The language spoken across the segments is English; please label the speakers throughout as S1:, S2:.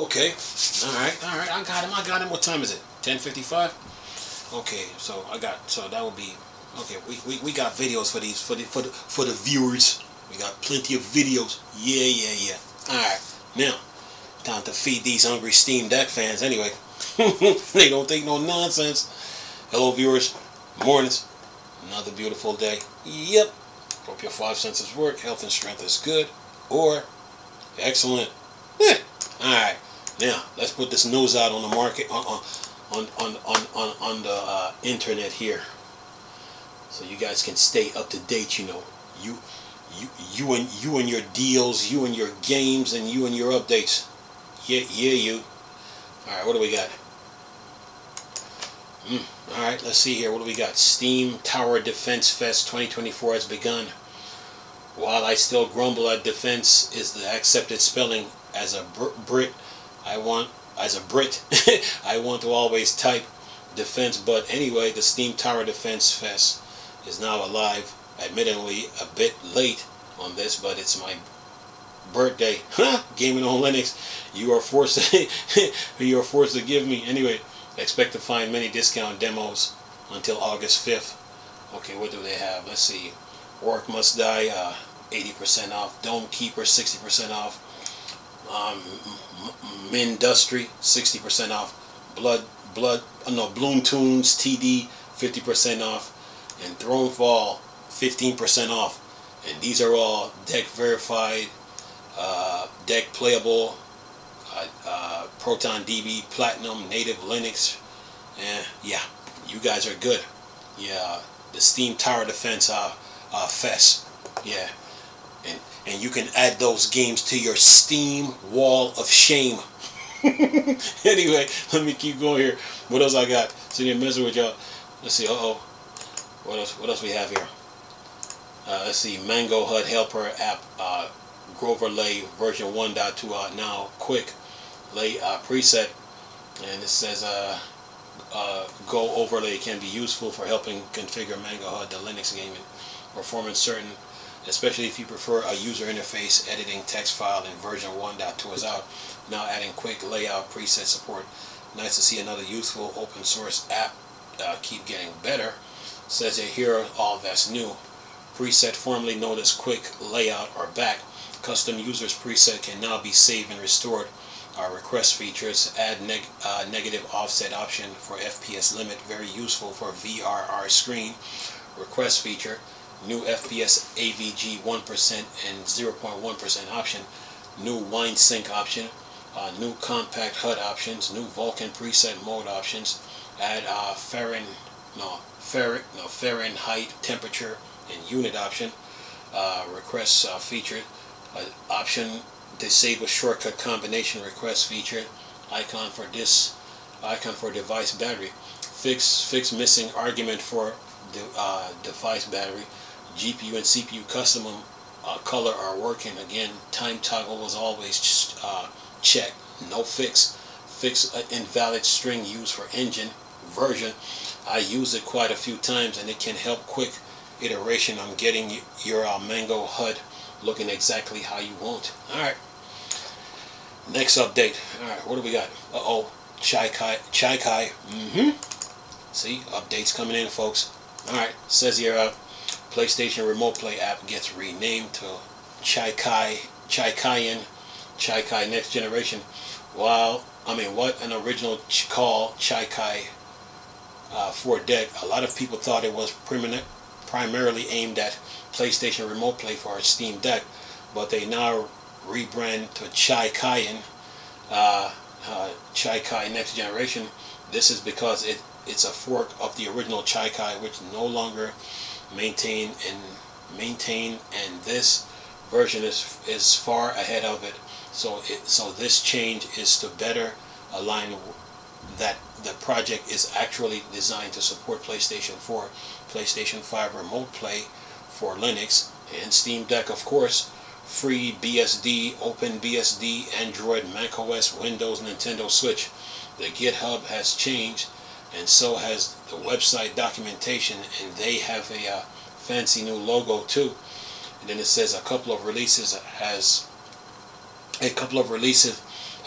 S1: Okay. All right. I got him. What time is it? 10:55. Okay. So so that will be. Okay. We got videos for these for the viewers. We got plenty of videos. Yeah. All right. Now, time to feed these hungry Steam Deck fans. Anyway, they don't take no nonsense. Hello, viewers. Mornings. Another beautiful day. Yep. Hope your five senses work. Health and strength is good. Or excellent. Yeah. Alright. Now, let's put this news out on the market on the internet here. So you guys can stay up to date, you know. You and your deals, you and your games, and you and your updates. Yeah, you. Alright, what do we got? Alright, let's see here. What do we got? Steam Tower Defense Fest 2024 has begun. While I still grumble at defense is the accepted spelling as a Brit, I want to always type defense. But anyway, the Steam Tower Defense Fest is now alive. Admittedly, a bit late on this, but it's my birthday. Gaming on Linux. You are forced to give me. Anyway, expect to find many discount demos until August 5th. Okay, what do they have? Let's see. Orc Must Die, 80% off. Dome Keeper, 60% off. Mindustry, 60% off. Bloom Tunes TD, 50% off. And Thronefall, 15% off. And these are all deck verified, deck playable, Proton DB, Platinum, Native Linux. Yeah, you guys are good. Yeah, the Steam Tower Defense Fest. Yeah, and you can add those games to your Steam Wall of Shame. Anyway, let me keep going here. What else I got? Sitting here messing with y'all. Let's see. What else we have here? Let's see. Mango HUD Helper app, Grover Lay version 1.2 out now. Quick lay preset, and it says Go Overlay can be useful for helping configure Mango HUD, the Linux gaming performance certain, especially if you prefer a user interface editing text file, and version 1.2 is out. Now adding quick layout preset support. Nice to see another useful open source app keep getting better. Says that here all that's new. Preset formerly known as quick layout are back. Custom users preset can now be saved and restored. Request features, add negative offset option for FPS limit, very useful for VRR screen. Request feature, new FPS AVG 1% and 0.1% option, new wind sync option, new compact HUD options, new Vulkan preset mode options, add Fahrenheit temperature and unit option, request feature, option disable shortcut combination request feature, icon for device battery, fix missing argument for device battery, GPU and CPU custom color are working again. Time toggle was always checked, no fix invalid string used for engine version. I use it quite a few times and it can help quick iteration on getting your Mango HUD looking exactly how you want. Alright, next update. Alright, what do we got? Chikai. See, updates coming in, folks. Alright, says here PlayStation Remote Play app gets renamed to Chikai Next Generation. What an original call, Chikai 4 deck. A lot of people thought it was primarily aimed at PlayStation Remote Play for our Steam Deck, but they now rebrand to Chikai Next Generation. This is because it's a fork of the original Chikai, which no longer maintained, and this version is far ahead of it. So this change is to better align that the project is actually designed to support PlayStation 4, PlayStation 5 Remote Play for Linux, and Steam Deck, of course. Free BSD, OpenBSD, Android, macOS, Windows, Nintendo Switch. The GitHub has changed, and so has the website documentation, and they have a fancy new logo too. And then it says a couple of releases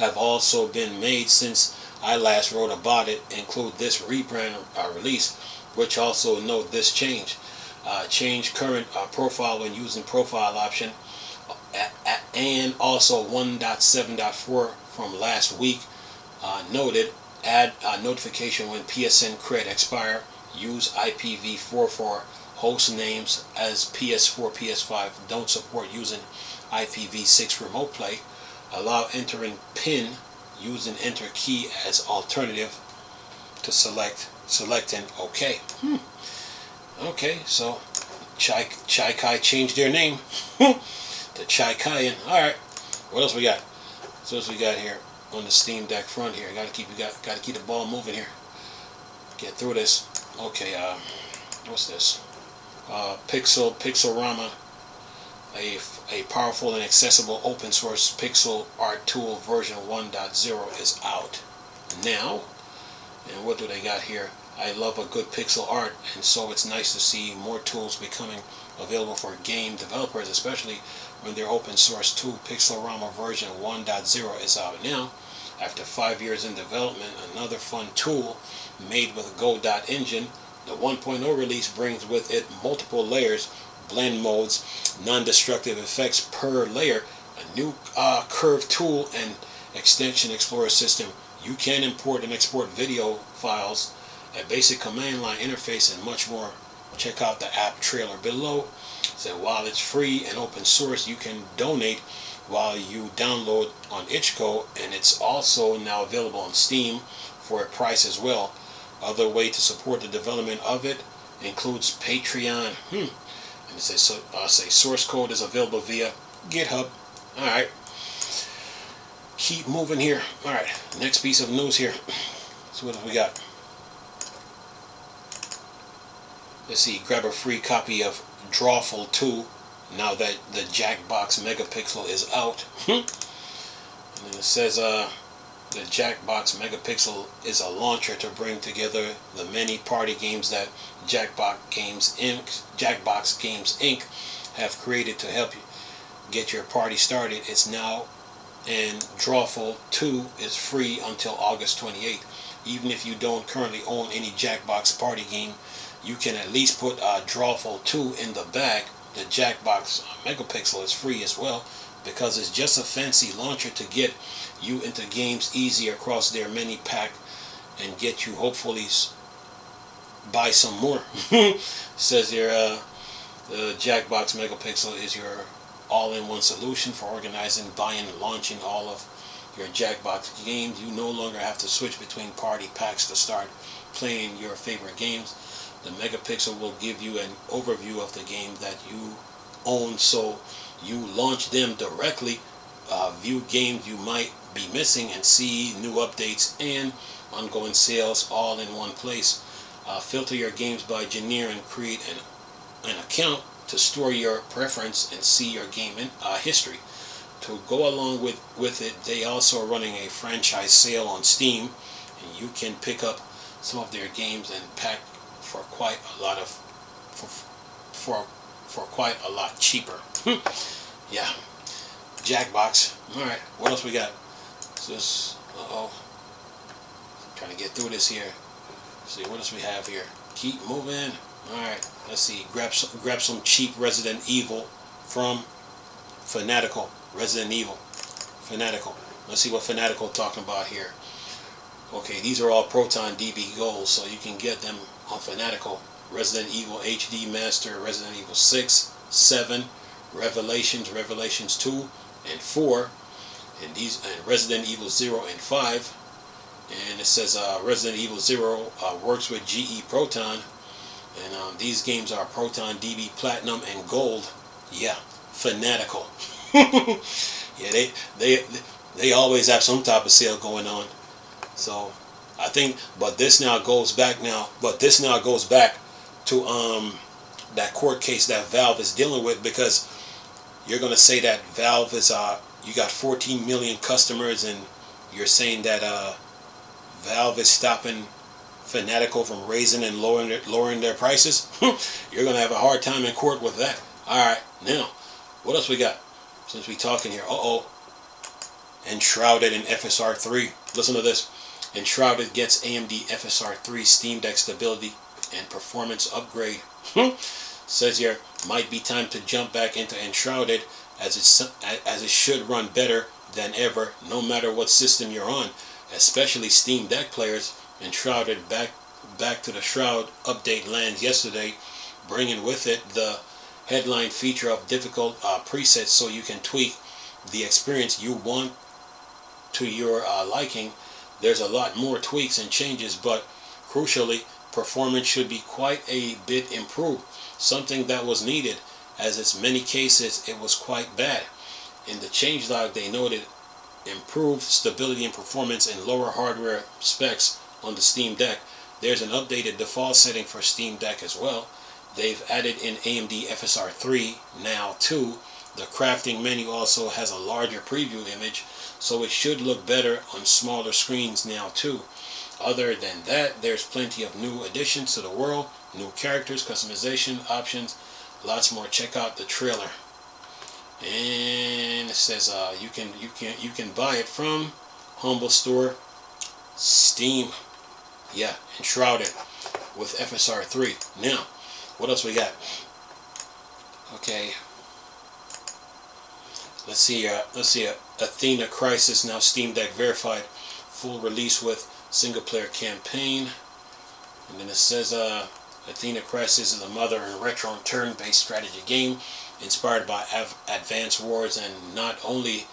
S1: have also been made since I last wrote about it, include this rebrand release, which also note this change. Change current profile when using profile option, and also 1.7.4 from last week noted. Add notification when PSN cred expire. Use IPv4 host names as PS4, PS5. Don't support using IPv6 remote play. Allow entering PIN using enter key as alternative to selecting OK. Okay, so Chai-Kai changed their name to Chai-Kai. Alright, what else we got? So what else we got here on the Steam Deck front here? Gotta keep the ball moving here. Get through this. Okay, what's this? Pixelrama, a powerful and accessible open source pixel art tool version 1.0 is out now. And what do they got here? I love a good pixel art, and so it's nice to see more tools becoming available for game developers, especially when their open source tool Pixelrama version 1.0 is out now. After 5 years in development, another fun tool made with Godot engine. The 1.0 release brings with it multiple layers, blend modes, non-destructive effects per layer, a new curve tool, and extension explorer system. You can import and export video files, a basic command line interface, and much more. Check out the app trailer below. So while it's free and open source, you can donate while you download on itch.io, and it's also now available on Steam for a price as well. Other way to support the development of it includes Patreon. And it says source code is available via GitHub. Alright. Keep moving here. Alright, next piece of news here. So what have we got? Let's see, grab a free copy of Drawful 2 now that the Jackbox Megapixel is out. And then it says the Jackbox Megapixel is a launcher to bring together the many party games that Jackbox Games Inc. have created to help you get your party started. It's now, and Drawful 2 is free until August 28th. Even if you don't currently own any Jackbox party game, you can at least put Drawful 2 in the bag. The Jackbox Megapixel is free as well, because it's just a fancy launcher to get you into games easy across their many pack and get you hopefully buy some more. Says here the Jackbox Megapixel is your all-in-one solution for organizing, buying, and launching all of your Jackbox games. You no longer have to switch between party packs to start playing your favorite games. The Megapixel will give you an overview of the game that you own, so you launch them directly, view games you might be missing, and see new updates and ongoing sales all in one place. Filter your games by genre and create an account to store your preference and see your game history. To go along with it, they also are running a franchise sale on Steam, and you can pick up some of their games and pack for quite a lot cheaper. Yeah, Jackbox. All right, what else we got? So this, trying to get through this here. Let's see what else we have here. Keep moving. All right, let's see. Grab some cheap Resident Evil from Fanatical. Resident Evil, Fanatical. Let's see what Fanatical talking about here. Okay, these are all Proton DB goals, so you can get them on Fanatical. Resident Evil HD Master, Resident Evil 6, 7, Revelations 2 and 4, and Resident Evil 0 and 5. And it says Resident Evil 0 works with GE Proton, and these games are Proton DB Platinum and Gold. Yeah, Fanatical. Yeah, they always have some type of sale going on. So I think, but this now goes back to that court case that Valve is dealing with, because you're gonna say that Valve is you got 14 million customers, and you're saying that Valve is stopping Fanatical from raising and lowering their prices. You're gonna have a hard time in court with that. All right, now what else we got? Since we talking here, Enshrouded in FSR 3. Listen to this. Enshrouded gets AMD FSR 3 Steam Deck stability and performance upgrade. Says here, might be time to jump back into Enshrouded as it should run better than ever, no matter what system you're on, especially Steam Deck players. Enshrouded back to the Shroud update lands yesterday, bringing with it the headline feature of difficult presets so you can tweak the experience you want to your liking. There's a lot more tweaks and changes, but crucially, performance should be quite a bit improved, something that was needed, as in many cases it was quite bad. In the changelog, they noted improved stability and performance and lower hardware specs on the Steam Deck. There's an updated default setting for Steam Deck as well. They've added in AMD FSR 3 now too. The crafting menu also has a larger preview image, so it should look better on smaller screens now too. Other than that, there's plenty of new additions to the world, new characters, customization options, lots more. Check out the trailer. And it says you can buy it from Humble Store, Steam. Yeah, Enshrouded with FSR 3. Now, what else we got? Okay. Let's see. Athena Crisis now Steam Deck verified, full release with single player campaign. And then it says Athena Crisis is a modern and retro and turn-based strategy game inspired by Advance Wars, and not only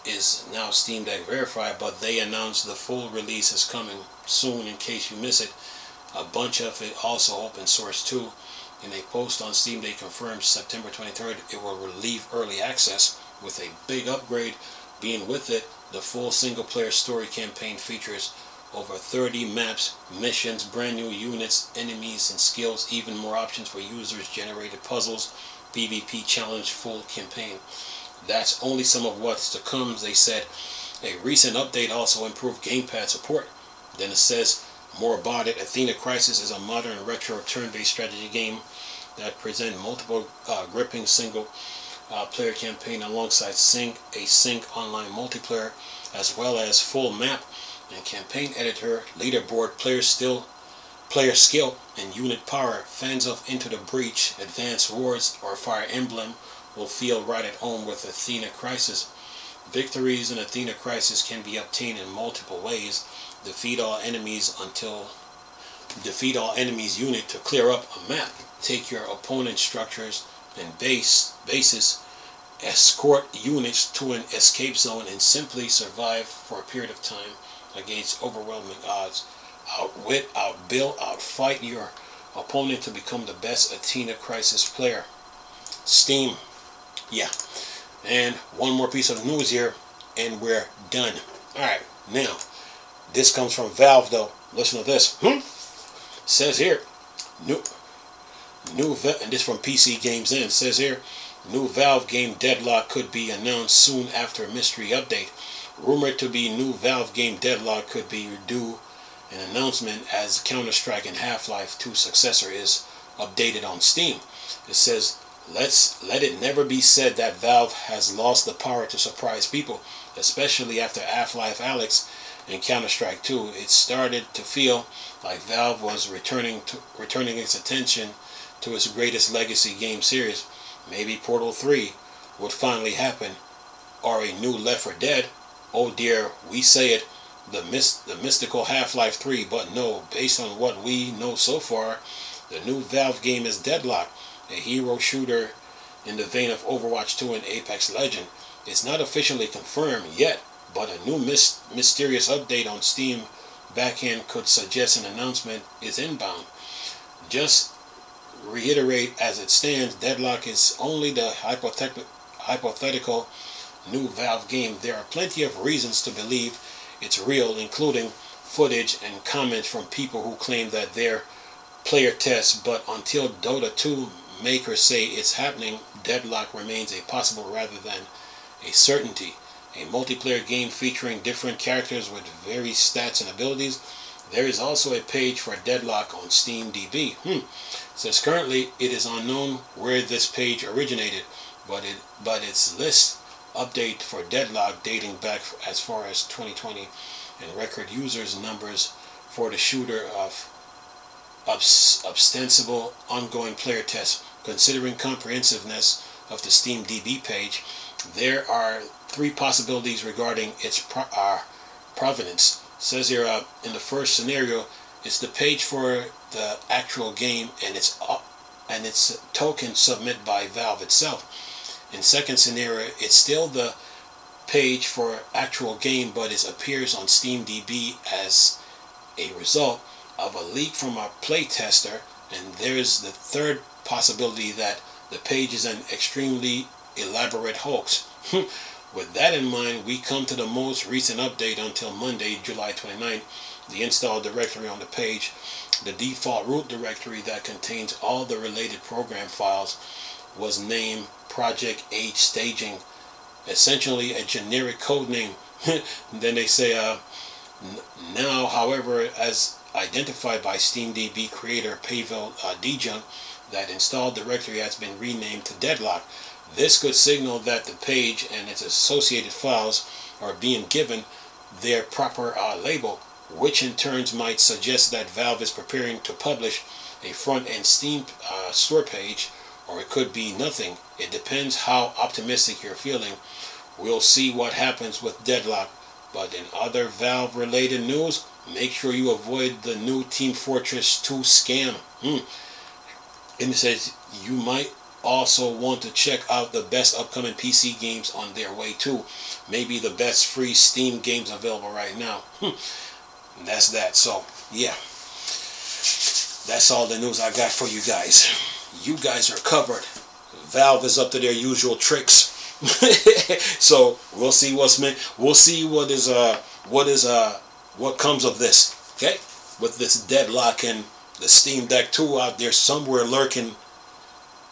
S1: is now Steam Deck verified, but they announced the full release is coming soon in case you miss it. A bunch of it also open source too. In a post on Steam, they confirmed September 23rd it will leave early access, with a big upgrade being with it. The full single player story campaign features over 30 maps, missions, brand new units, enemies, and skills, even more options for users, generated puzzles, PvP challenge, full campaign. That's only some of what's to come, they said. A recent update also improved gamepad support. Then it says more about it. Athena Crisis is a modern retro turn-based strategy game that presents multiple gripping single player campaign alongside a sync online multiplayer, as well as full map and campaign editor, leaderboard, player skill, and unit power. Fans of Into the Breach, Advance Wars, or Fire Emblem will feel right at home with Athena Crisis. Victories in Athena Crisis can be obtained in multiple ways. Defeat all enemies unit to clear up a map. Take your opponent's structures and bases. Escort units to an escape zone and simply survive for a period of time against overwhelming odds. Outwit, outbuild, outfight your opponent to become the best Athena Crisis player. Steam. Yeah. And one more piece of news here, and we're done. Alright, now, this comes from Valve, though. Listen to this. Says here, and this from PC Games In. Says here, new Valve game Deadlock could be announced soon after mystery update. Rumored to be new Valve game Deadlock could be due an announcement as Counter-Strike and Half-Life 2 successor is updated on Steam. It says, let it never be said that Valve has lost the power to surprise people, especially after Half-Life Alyx and Counter-Strike 2. It started to feel like Valve was returning its attention to its greatest legacy game series. Maybe Portal 3 would finally happen, or a new Left 4 Dead. Oh dear, we say it, the mystical Half-Life 3, but no, based on what we know so far, the new Valve game is Deadlock, a hero shooter in the vein of Overwatch 2 and Apex Legends. It's not officially confirmed yet, but a new mysterious update on Steam backend could suggest an announcement is inbound. Just reiterate as it stands, Deadlock is only the hypothetical new Valve game. There are plenty of reasons to believe it's real, including footage and comments from people who claim that they're player tests, but until Dota 2 makers say it's happening, Deadlock remains a possible rather than a certainty. A multiplayer game featuring different characters with varied stats and abilities. There is also a page for Deadlock on SteamDB. Says currently it is unknown where this page originated, but its list update for Deadlock dating back as far as 2020 and record users numbers for the shooter of ostensible ongoing player tests. Considering comprehensiveness of the Steam DB page, there are 3 possibilities regarding its provenance. It says here in the first scenario, it's the page for the actual game and its token submitted by Valve itself. In second scenario, it's still the page for actual game, but it appears on SteamDB as a result of a leak from a playtester. And there's the third possibility that the page is an extremely elaborate hoax. With that in mind, we come to the most recent update until Monday, July 29th. The install directory on the page, the default root directory that contains all the related program files, was named Project Age Staging, essentially a generic code name. Then they say, now, however, as identified by SteamDB creator Pavel Dejunk, that installed directory has been renamed to Deadlock. This could signal that the page and its associated files are being given their proper label, which in turn might suggest that Valve is preparing to publish a front-end Steam store page, or it could be nothing. It depends how optimistic you're feeling. We'll see what happens with Deadlock. But in other Valve-related news, make sure you avoid the new Team Fortress 2 scam. And it says you might also want to check out the best upcoming PC games on their way too. Maybe the best free Steam games available right now. And that's that. So, yeah. That's all the news I got for you guys. You guys are covered. Valve is up to their usual tricks. So we'll see we'll see what comes of this. Okay? With this Deadlock and the Steam Deck 2 out there somewhere lurking,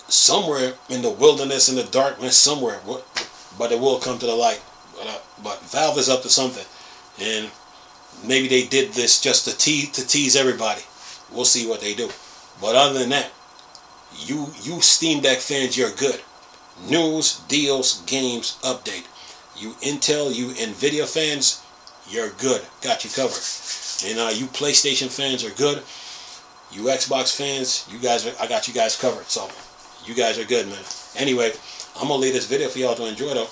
S1: somewhere in the wilderness, in the darkness, somewhere. But it will come to the light. But Valve is up to something, and maybe they did this just to tease everybody. We'll see what they do. But other than that, you Steam Deck fans, you're good. News, deals, games, update. You Intel, you Nvidia fans, you're good. Got you covered. And you PlayStation fans are good. You Xbox fans, I got you guys covered. So you guys are good, man. Anyway, I'm gonna leave this video for y'all to enjoy though.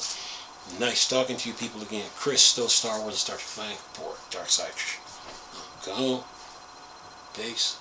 S1: Nice talking to you people again. Chris, still Star Wars and Star Trek fan. Dark Side. Go. Peace.